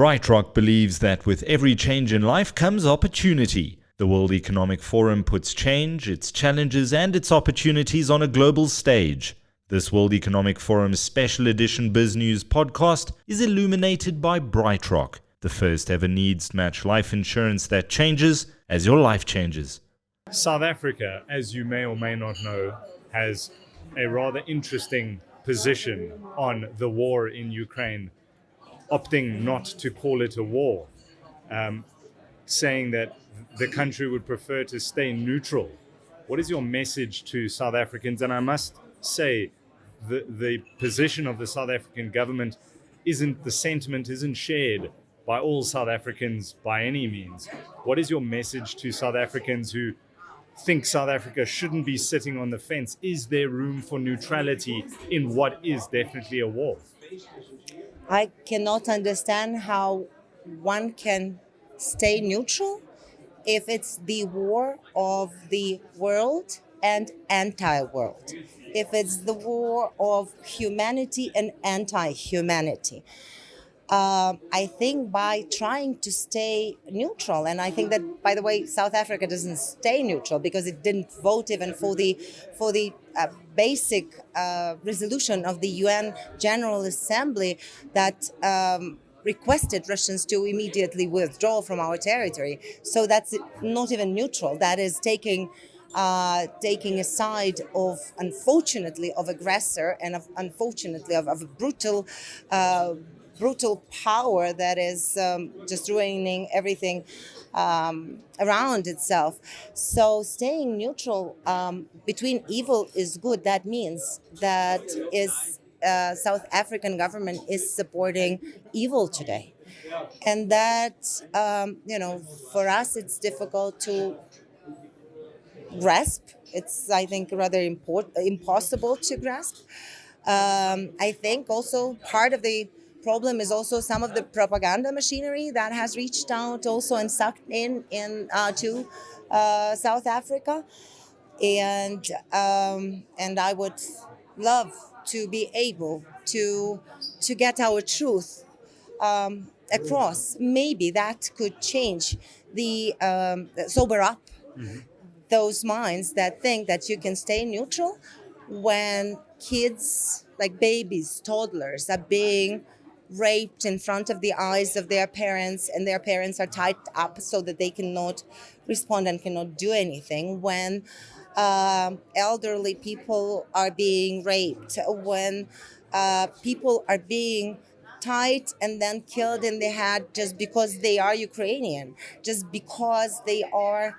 BrightRock believes that with every change in life comes opportunity. The World Economic Forum puts change, its challenges and its opportunities on a global stage. This World Economic Forum special edition BizNews podcast is illuminated by BrightRock, the first ever needs-match life insurance that changes as your life changes. South Africa, as you may or may not know, has a rather interesting position on the war in Ukraine, opting not to call it a war, saying that the country would prefer to stay neutral. What is your message to South Africans? And I must say, the position of the South African government the sentiment isn't shared by all South Africans by any means. What is your message to South Africans who think South Africa shouldn't be sitting on the fence? Is there room for neutrality in what is definitely a war? I cannot understand how one can stay neutral if it's the war of the world and anti-world, if it's the war of humanity and anti-humanity. I think by trying to stay neutral, and I think that, by the way, South Africa doesn't stay neutral because it didn't vote even for the basic resolution of the UN General Assembly that requested Russians to immediately withdraw from our territory. So that's not even neutral. That is taking a side of, unfortunately, of aggressor and unfortunately of a brutal power that is just ruining everything around itself. So staying neutral between evil is good. That means that South African government is supporting evil today. And that, for us, it's difficult to grasp. It's, I think, rather impossible to grasp. I think also part of the problem is also some of the propaganda machinery that has reached out also and sucked in to South Africa. And I would love to be able to get our truth across. Maybe that could change the sober up those minds that think that you can stay neutral when kids, like babies, toddlers, are being raped in front of the eyes of their parents, and their parents are tied up so that they cannot respond and cannot do anything, when elderly people are being raped, when people are being tied and then killed in the head just because they are Ukrainian, just because they are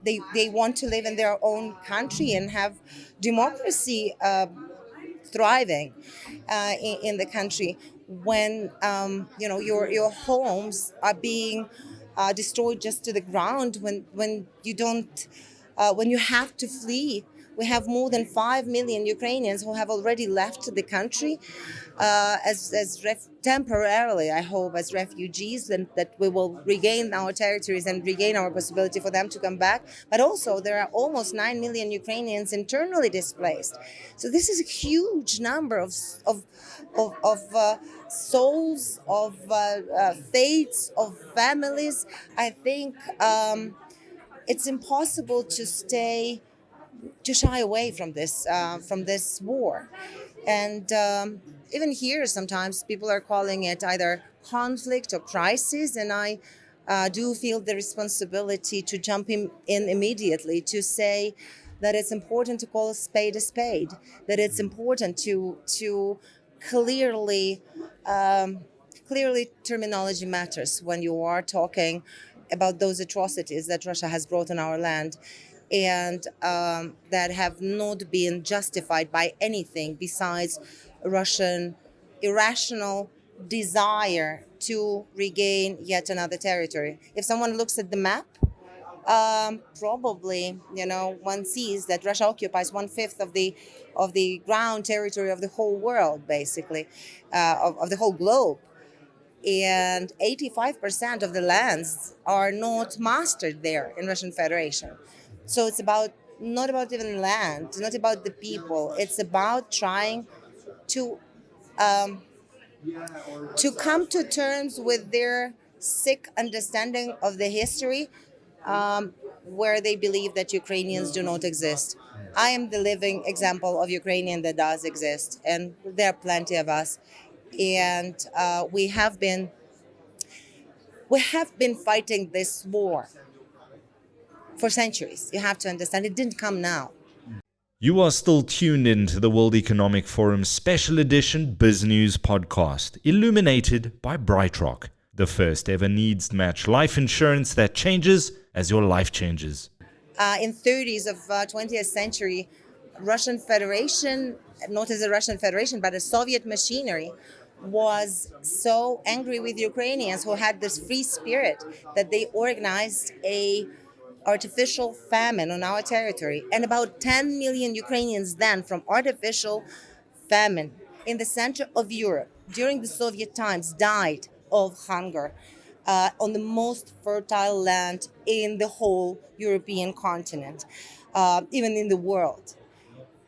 they want to live in their own country and have democracy thriving in the country, when your homes are being destroyed just to the ground, when you have to flee. We have more than 5 million Ukrainians who have already left the country temporarily, I hope, as refugees, and that we will regain our territories and regain our possibility for them to come back. But also, there are almost 9 million Ukrainians internally displaced. So this is a huge number of souls, of fates, of families. I think it's impossible to shy away from this war. And even here, sometimes people are calling it either conflict or crisis, and I do feel the responsibility to jump in immediately to say that it's important to call a spade, that it's important to clearly terminology matters when you are talking about those atrocities that Russia has brought on our land, and that have not been justified by anything besides Russian irrational desire to regain yet another territory. If someone looks at the map, probably one sees that Russia occupies 1/5 of the ground territory of the whole world, basically, of the whole globe. And 85% of the lands are not mastered there in Russian Federation. So it's not about even land, not about the people. It's about trying to to come to terms with their sick understanding of the history, where they believe that Ukrainians do not exist. I am the living example of Ukrainian that does exist, and there are plenty of us. And we have been fighting this war for centuries. You have to understand, it didn't come now. You are still tuned in to the World Economic Forum's special edition BizNews podcast, illuminated by BrightRock, the first ever needs-match life insurance that changes as your life changes. In 30s of 20th century, Russian Federation, not as a Russian Federation, but a Soviet machinery, was so angry with Ukrainians who had this free spirit that they organized a artificial famine on our territory. And about 10 million Ukrainians then, from artificial famine in the center of Europe during the Soviet times, died of hunger on the most fertile land in the whole European continent, even in the world.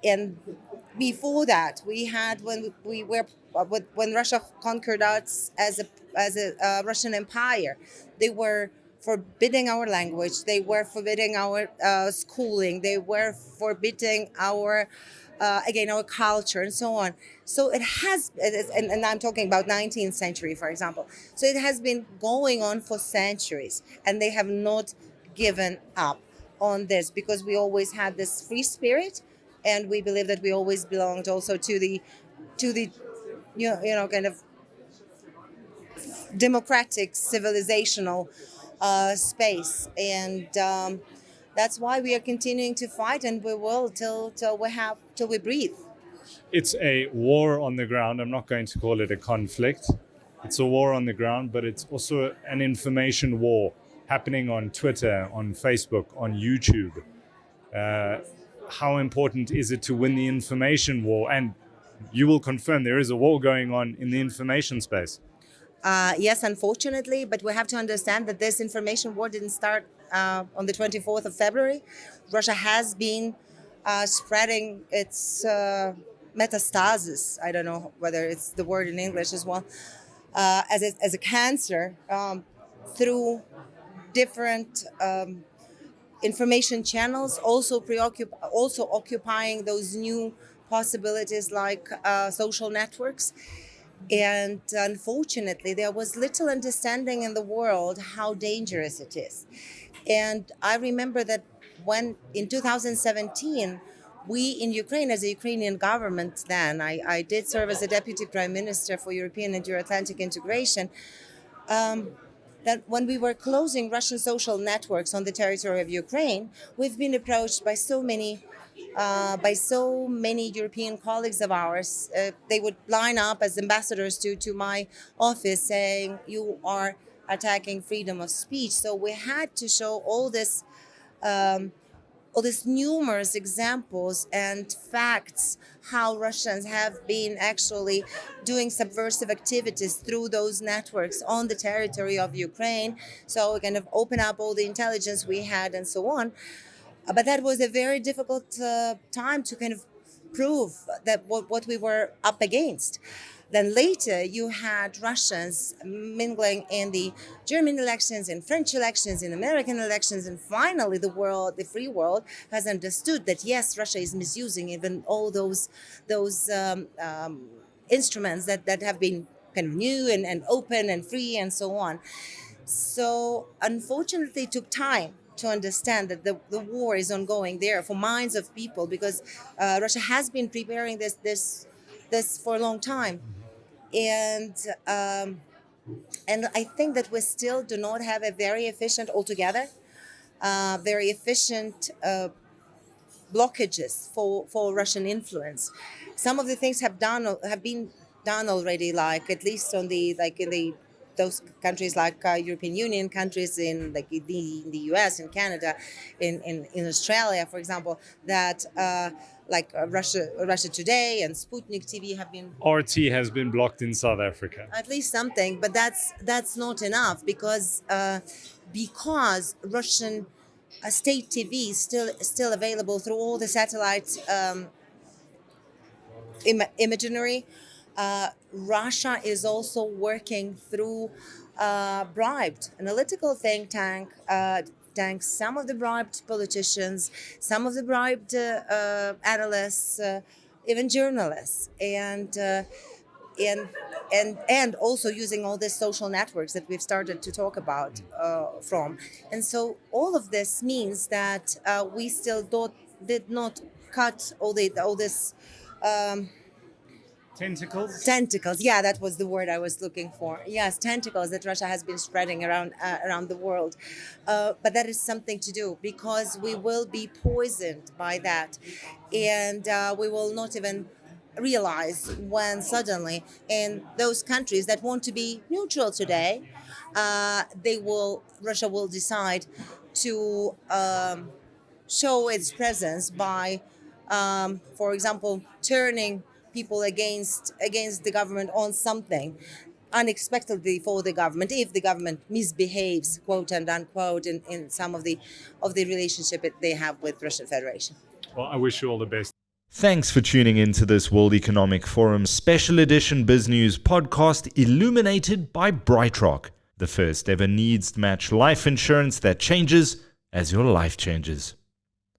And before that, we had when Russia conquered us as a Russian empire, they were forbidding our language, they were forbidding our schooling, they were forbidding our our culture and so on. So it has, and I'm talking about 19th century, for example. So it has been going on for centuries, and they have not given up on this because we always had this free spirit, and we believe that we always belonged also to the kind of democratic civilizational space, and that's why we are continuing to fight, and we will till we breathe. It's a war on the ground. I'm not going to call it a conflict. It's a war on the ground, but it's also an information war happening on Twitter, on Facebook, on YouTube. How important is it to win the information war? And you will confirm there is a war going on in the information space. Yes, unfortunately, but we have to understand that this information war didn't start on the 24th of February. Russia has been spreading its metastasis. I don't know whether it's the word in English as well, as a cancer through different information channels, also occupying those new possibilities like social networks. And unfortunately, there was little understanding in the world how dangerous it is. And I remember that when in 2017, we in Ukraine, as a Ukrainian government then, I did serve as a deputy prime minister for European and Euro-Atlantic integration, that when we were closing Russian social networks on the territory of Ukraine, we've been approached by so many European colleagues of ours. They would line up as ambassadors to my office saying, you are attacking freedom of speech. So we had to show all these numerous examples and facts how Russians have been actually doing subversive activities through those networks on the territory of Ukraine. So we kind of open up all the intelligence we had and so on. But that was a very difficult time to kind of prove that what we were up against. Then later you had Russians mingling in the German elections, in French elections, in American elections, and finally the free world has understood that yes, Russia is misusing even all those instruments that have been kind of new and open and free and so on. So unfortunately, it took time to understand that the war is ongoing there for minds of people, because Russia has been preparing this for a long time, and I think that we still do not have a very efficient blockages for Russian influence. Some of the things have been done already, like at least in those countries like European Union countries, in the US, in Canada, in Australia, for example, that Russia Today and Sputnik TV have been. RT has been blocked in South Africa. At least something, but that's not enough because Russian state TV is still available through all the satellite imagery. Russia is also working through bribed analytical think tanks, some of the bribed politicians, some of the bribed analysts, even journalists, and and also using all these social networks that we've started to talk about from. And so all of this means that we still did not cut all this Tentacles? Yeah, that was the word I was looking for. Yes, tentacles that Russia has been spreading around the world. But that is something to do, because we will be poisoned by that, and we will not even realize when suddenly in those countries that want to be neutral today, Russia will decide to show its presence by, for example, turning people against the government on something unexpectedly for the government, if the government misbehaves, quote and unquote, in some of the relationship that they have with Russian Federation. Well, I wish you all the best. Thanks for tuning in to this World Economic Forum special edition BizNews podcast illuminated by BrightRock, the first ever needs-match life insurance that changes as your life changes.